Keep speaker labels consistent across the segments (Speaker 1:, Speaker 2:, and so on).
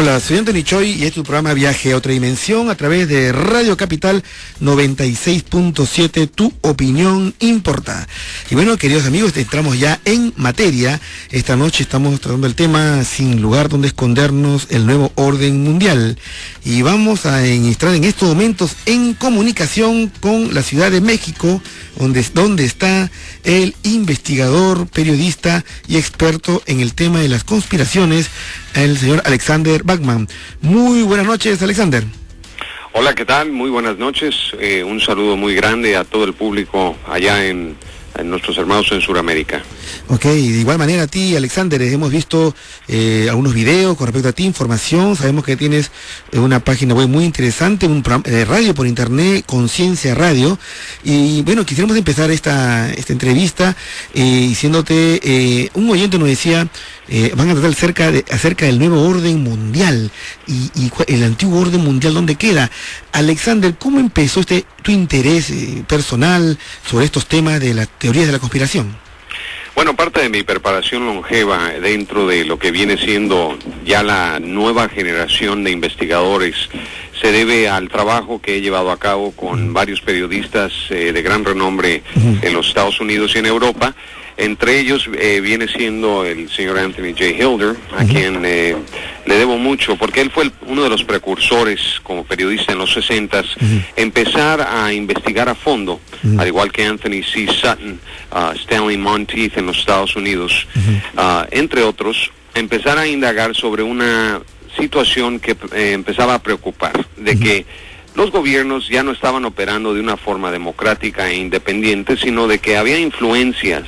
Speaker 1: Hola, soy Anthony Choi y este es tu programa Viaje a otra dimensión a través de Radio Capital 96.7, tu opinión importa. Y bueno, queridos amigos, entramos ya en materia. Esta noche estamos tratando el tema sin lugar donde escondernos, el nuevo orden mundial. Y vamos a entrar en estos momentos en comunicación con la Ciudad de México, donde está el investigador, periodista y experto en el tema de las conspiraciones, el señor Alexander Bachman. Muy buenas noches, Alexander.
Speaker 2: Hola, ¿qué tal? Muy buenas noches. Un saludo muy grande a todo el público allá en nuestros hermanos en Sudamérica.
Speaker 1: Ok, de igual manera a ti, Alexander, hemos visto algunos videos con respecto a ti, información. Sabemos que tienes una página web muy interesante, un programa de radio por internet, Conciencia Radio. Y bueno, quisiéramos empezar esta entrevista diciéndote, un oyente nos decía, van a tratar acerca del nuevo orden mundial y el antiguo orden mundial, ¿dónde queda? Alexander, ¿cómo empezó tu interés personal sobre estos temas de las teorías de la conspiración?
Speaker 2: Bueno, parte de mi preparación longeva dentro de lo que viene siendo ya la nueva generación de investigadores se debe al trabajo que he llevado a cabo con varios periodistas de gran renombre en los Estados Unidos y en Europa. Entre ellos viene siendo el señor Anthony J. Hilder, a quien le debo mucho, porque él fue uno de los precursores como periodista en los 60s, empezar a investigar a fondo, al igual que Anthony C. Sutton, Stanley Monteith en los Estados Unidos, entre otros, empezar a indagar sobre una situación que empezaba a preocupar, de que los gobiernos ya no estaban operando de una forma democrática e independiente, sino de que había influencias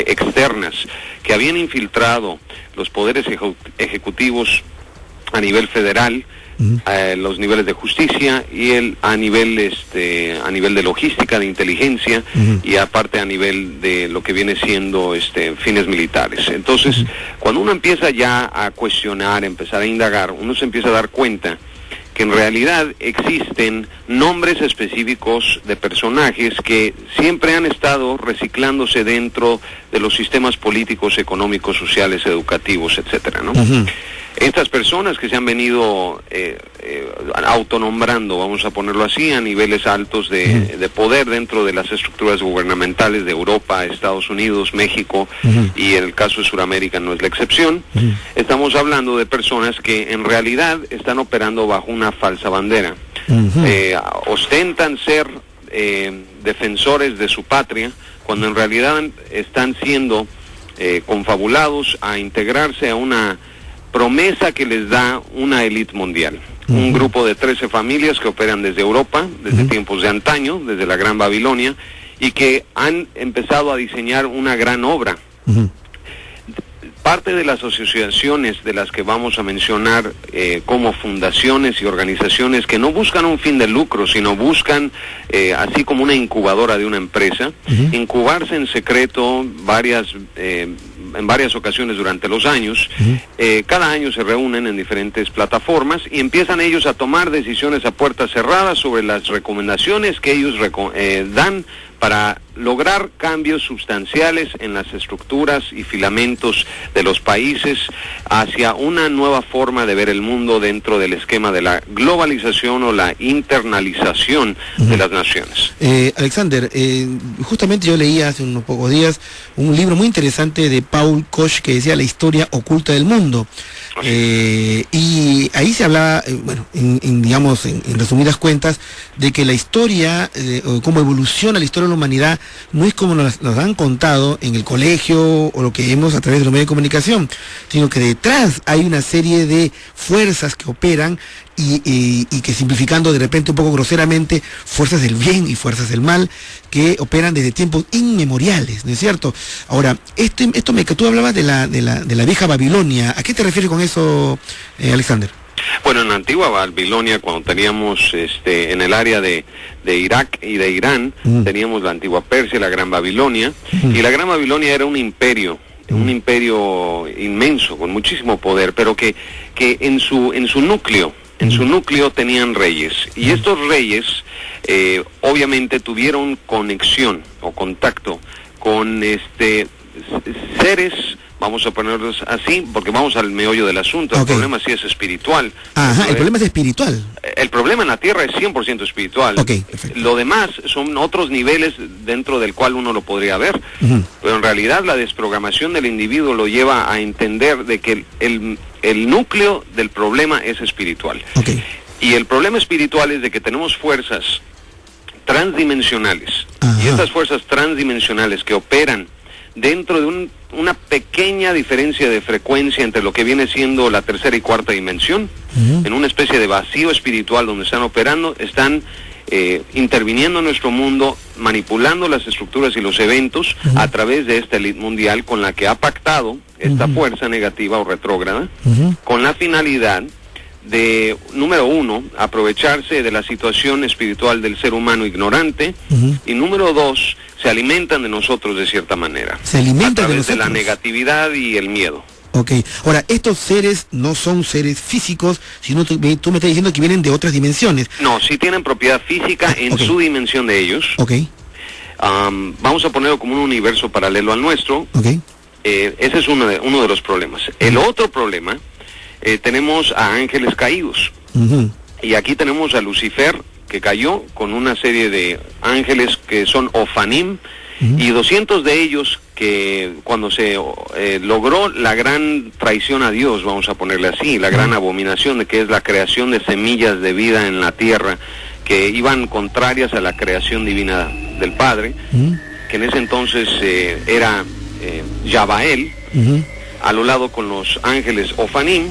Speaker 2: externas que habían infiltrado los poderes ejecutivos a nivel federal, los niveles de justicia y a nivel de logística, de inteligencia y aparte a nivel de lo que viene siendo fines militares. Entonces, cuando uno empieza ya a cuestionar, empezar a indagar, uno se empieza a dar cuenta que en realidad existen nombres específicos de personajes que siempre han estado reciclándose dentro de los sistemas políticos, económicos, sociales, educativos, etcétera, ¿no? Estas personas que se han venido autonombrando, vamos a ponerlo así, a niveles altos de poder dentro de las estructuras gubernamentales de Europa, Estados Unidos, México, y en el caso de Sudamérica no es la excepción. Estamos hablando de personas que en realidad están operando bajo una falsa bandera. Ostentan ser defensores de su patria, cuando en realidad están siendo confabulados a integrarse a una promesa que les da una élite mundial. Un grupo de 13 familias que operan desde Europa, desde tiempos de antaño, desde la Gran Babilonia, y que han empezado a diseñar una gran obra. Parte de las asociaciones de las que vamos a mencionar como fundaciones y organizaciones que no buscan un fin de lucro, sino buscan, así como una incubadora de una empresa, incubarse en secreto en varias ocasiones durante los años. Cada año se reúnen en diferentes plataformas y empiezan ellos a tomar decisiones a puertas cerradas sobre las recomendaciones que ellos dan para lograr cambios sustanciales en las estructuras y filamentos de los países hacia una nueva forma de ver el mundo dentro del esquema de la globalización o la internalización de las naciones.
Speaker 1: Alexander, justamente yo leí hace unos pocos días un libro muy interesante de Paul Koch que decía La historia oculta del mundo. Y ahí se hablaba, en resumidas cuentas, de que la historia, cómo evoluciona la historia de la humanidad, no es como nos han contado en el colegio o lo que vemos a través de los medios de comunicación, sino que detrás hay una serie de fuerzas que operan y que, simplificando de repente un poco groseramente, fuerzas del bien y fuerzas del mal que operan desde tiempos inmemoriales, ¿no es cierto? Ahora, que tú hablabas de la vieja Babilonia, ¿a qué te refieres con eso, Alexander?
Speaker 2: Bueno, en la antigua Babilonia, cuando teníamos en el área de Irak y de Irán, teníamos la antigua Persia, la Gran Babilonia, y la Gran Babilonia era un imperio inmenso, con muchísimo poder, pero que en su núcleo tenían reyes, y estos reyes obviamente tuvieron conexión o contacto con seres vamos a ponerlos así, porque vamos al meollo del asunto. El problema sí es espiritual.
Speaker 1: Ajá, el problema es espiritual.
Speaker 2: El problema en la Tierra es 100% espiritual. Lo demás son otros niveles dentro del cual uno lo podría ver. Pero en realidad la desprogramación del individuo lo lleva a entender de que el núcleo del problema es espiritual. Y el problema espiritual es de que tenemos fuerzas transdimensionales. Y estas fuerzas transdimensionales que operan dentro de una pequeña diferencia de frecuencia entre lo que viene siendo la tercera y cuarta dimensión, en una especie de vacío espiritual donde están operando, están interviniendo en nuestro mundo, manipulando las estructuras y los eventos a través de esta élite mundial con la que ha pactado esta fuerza negativa o retrógrada, con la finalidad de, número uno, aprovecharse de la situación espiritual del ser humano ignorante, y número dos, se alimentan de nosotros de cierta manera.
Speaker 1: Se alimentan
Speaker 2: a través
Speaker 1: de
Speaker 2: la negatividad y el miedo.
Speaker 1: Ahora, estos seres no son seres físicos, sino tú me estás diciendo que vienen de otras dimensiones.
Speaker 2: No, sí tienen propiedad física en su dimensión de ellos. Vamos a ponerlo como un universo paralelo al nuestro. Ese es uno de los problemas. El otro problema, tenemos a ángeles caídos. Y aquí tenemos a Lucifer, que cayó con una serie de ángeles que son Ofanim, y 200 de ellos que cuando se logró la gran traición a Dios, vamos a ponerle así, la gran abominación de que es la creación de semillas de vida en la tierra que iban contrarias a la creación divina del Padre, que en ese entonces era Yabael, a lo lado con los ángeles Ofanim,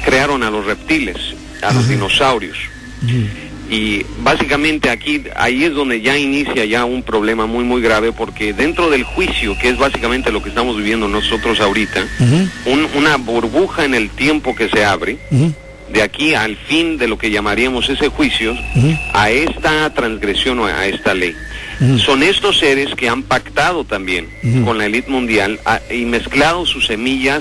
Speaker 2: crearon a los reptiles, a los dinosaurios. Y básicamente ahí es donde ya inicia ya un problema muy muy grave, porque dentro del juicio, que es básicamente lo que estamos viviendo nosotros ahorita, una burbuja en el tiempo que se abre, de aquí al fin de lo que llamaríamos ese juicio, a esta transgresión o a esta ley. Son estos seres que han pactado también con la élite mundial y mezclado su semilla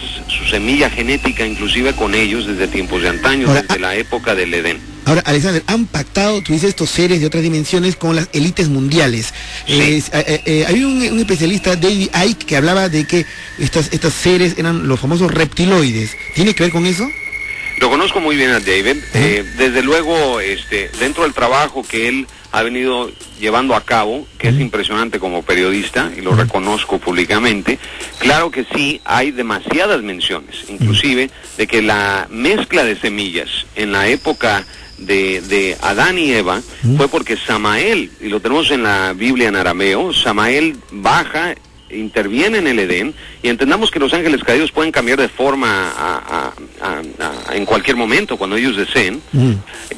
Speaker 2: genética inclusive con ellos desde tiempos de antaño, desde la época del Edén.
Speaker 1: Ahora, Alexander, han pactado, tú dices, estos seres de otras dimensiones con las élites mundiales. Hay un especialista, David Icke, que hablaba de que estos seres eran los famosos reptiloides. ¿Tiene que ver con eso?
Speaker 2: Lo conozco muy bien a David. Desde luego, dentro del trabajo que él ha venido llevando a cabo, que es impresionante como periodista, y lo reconozco públicamente, claro que sí, hay demasiadas menciones, inclusive, de que la mezcla de semillas en la época de Adán y Eva fue porque Samael, y lo tenemos en la Biblia en arameo, Samael baja, interviene en el Edén, y entendamos que los ángeles caídos pueden cambiar de forma en cualquier momento cuando ellos deseen,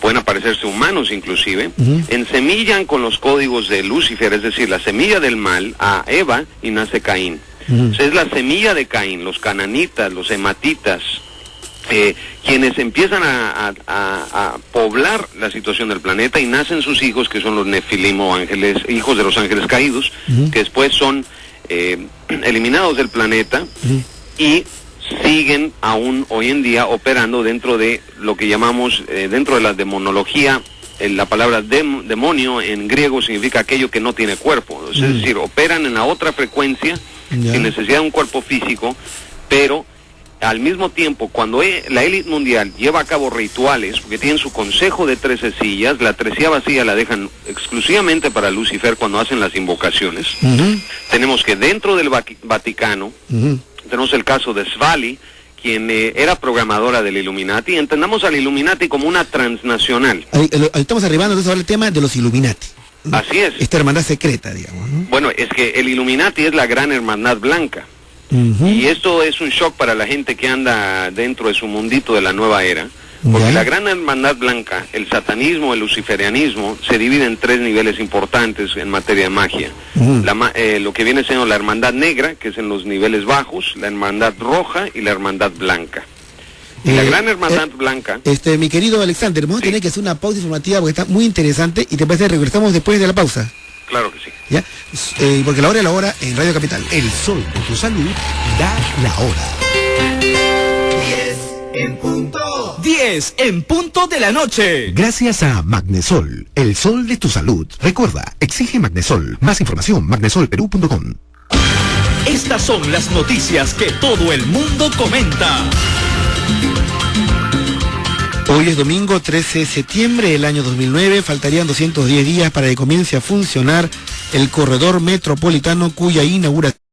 Speaker 2: pueden aparecerse humanos inclusive, ensemillan con los códigos de Lucifer, es decir, la semilla del mal a Eva, y nace Caín. O sea, es la semilla de Caín, los cananitas, los hematitas, quienes empiezan a poblar la situación del planeta, y nacen sus hijos, que son los nefilim o ángeles, hijos de los ángeles caídos, que después son eliminados del planeta y siguen aún hoy en día operando dentro de lo que llamamos, dentro de la demonología, la palabra demonio en griego significa aquello que no tiene cuerpo, es decir, operan en la otra frecuencia sin necesidad de un cuerpo físico, pero al mismo tiempo, cuando la élite mundial lleva a cabo rituales, porque tienen su consejo de 13 sillas, la 13ª silla la dejan exclusivamente para Lucifer cuando hacen las invocaciones. Tenemos que dentro del Vaticano, tenemos el caso de Svali, quien era programadora del Illuminati. Entendamos al Illuminati como una transnacional.
Speaker 1: Estamos arribando entonces ahora el tema de los Illuminati.
Speaker 2: Así es.
Speaker 1: Esta hermandad secreta, digamos, ¿no?
Speaker 2: Bueno, es que el Illuminati es la gran hermandad blanca. Y esto es un shock para la gente que anda dentro de su mundito de la nueva era, porque la gran hermandad blanca, el satanismo, el luciferianismo, se divide en 3 niveles importantes en materia de magia. Lo que viene siendo la hermandad negra, que es en los niveles bajos, la hermandad roja y la hermandad blanca. Y la gran hermandad blanca...
Speaker 1: mi querido Alexander, vamos a tener que hacer una pausa informativa porque está muy interesante, y te parece que regresamos después de la pausa.
Speaker 2: Claro que sí.
Speaker 1: ¿Ya? Porque la hora es la hora en Radio Capital.
Speaker 3: El sol de tu salud da la hora. 10 en punto. 10 en punto de la noche. Gracias a Magnesol, el sol de tu salud. Recuerda, exige Magnesol. Más información, magnesolperú.com. Estas son las noticias que todo el mundo comenta.
Speaker 1: Hoy es domingo 13 de septiembre del año 2009, faltarían 210 días para que comience a funcionar el corredor metropolitano cuya inauguración